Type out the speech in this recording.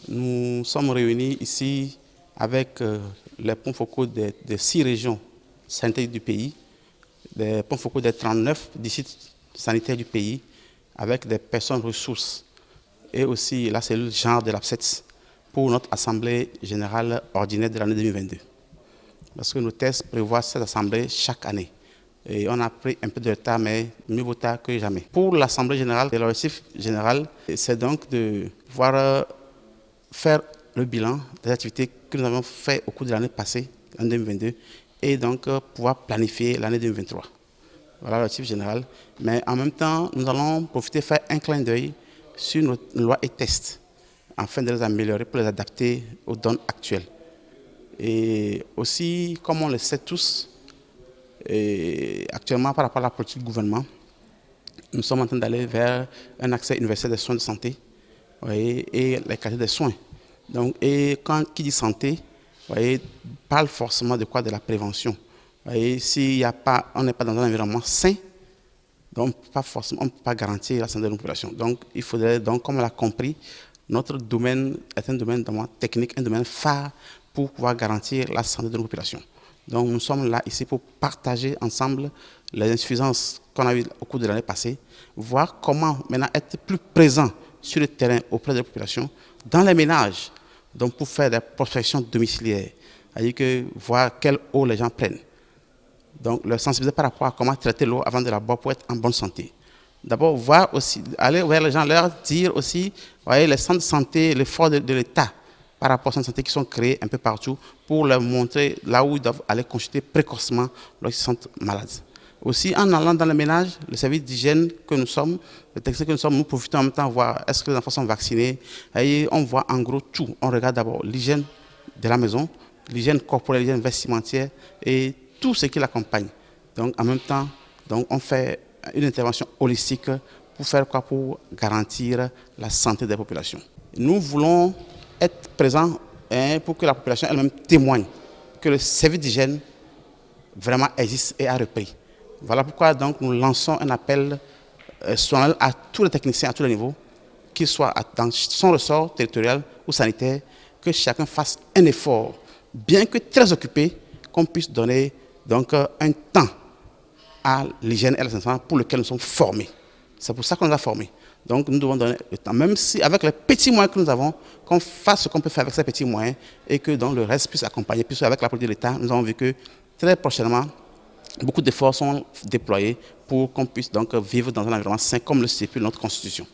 Nous sommes réunis ici avec les points focaux des 6 régions sanitaires du pays, des points focaux des 39 districts sanitaires du pays, avec des personnes ressources et aussi la cellule genre de l'APSETS pour notre Assemblée générale ordinaire de l'année 2022. Parce que nos tests prévoient cette assemblée chaque année. Et on a pris un peu de retard, mais mieux vaut tard que jamais. Pour l'Assemblée générale, l'objectif général, c'est donc de pouvoir faire le bilan des activités que nous avons faites au cours de l'année passée, en 2022, et donc pouvoir planifier l'année 2023. Voilà l'objectif général. Mais en même temps, nous allons profiter de faire un clin d'œil sur nos lois et tests, afin de les améliorer pour les adapter aux données actuelles. Et aussi, comme on le sait tous, actuellement par rapport à la politique du gouvernement, nous sommes en train d'aller vers un accès universel des soins de santé, et les qualités des soins. Donc, et qui dit santé, parle forcément de quoi? De la prévention. S'il y a pas, on n'est pas dans un environnement sain, donc pas forcément, on ne peut pas garantir la santé de la population. Donc il faudrait, donc, comme on l'a compris, notre domaine est un domaine technique, un domaine phare pour pouvoir garantir la santé de la population. Donc nous sommes là ici pour partager ensemble les insuffisances qu'on a eues au cours de l'année passée, voir comment maintenant être plus présent sur le terrain auprès de la population, dans les ménages, donc pour faire des prospections domiciliaires, c'est-à-dire que voir quelle eau les gens prennent. Donc leur sensibiliser par rapport à comment traiter l'eau avant de la boire pour être en bonne santé. D'abord, voir aussi, aller vers les gens, leur dire aussi, voyez, les centres de santé, l'effort de l'État par rapport aux centres de santé qui sont créés un peu partout pour leur montrer là où ils doivent aller consulter précocement lorsqu'ils se sentent malades. Aussi, en allant dans les ménages, le service d'hygiène que nous sommes, le technicien que nous sommes, nous profitons en même temps de voir est-ce que les enfants sont vaccinés. Et on voit en gros tout. On regarde d'abord l'hygiène de la maison, l'hygiène corporelle, l'hygiène vestimentaire et tout ce qui l'accompagne. Donc, en même temps, donc, on fait une intervention holistique pour faire quoi? Pour garantir la santé des populations. Nous voulons être présents pour que la population elle-même témoigne que le service d'hygiène vraiment existe et a repris. Voilà pourquoi donc nous lançons un appel solennel à tous les techniciens à tous les niveaux, qu'ils soient dans son ressort territorial ou sanitaire, que chacun fasse un effort, bien que très occupé, qu'on puisse donner donc un temps à l'hygiène et à la santé pour lequel nous sommes formés. C'est pour ça qu'on nous a formés. Donc nous devons donner le temps, même si avec les petits moyens que nous avons, qu'on fasse ce qu'on peut faire avec ces petits moyens et que donc, le reste puisse accompagner. Puisque avec la politique de l'État, nous avons vu que très prochainement, beaucoup d'efforts sont déployés pour qu'on puisse donc vivre dans un environnement sain comme le stipule notre Constitution.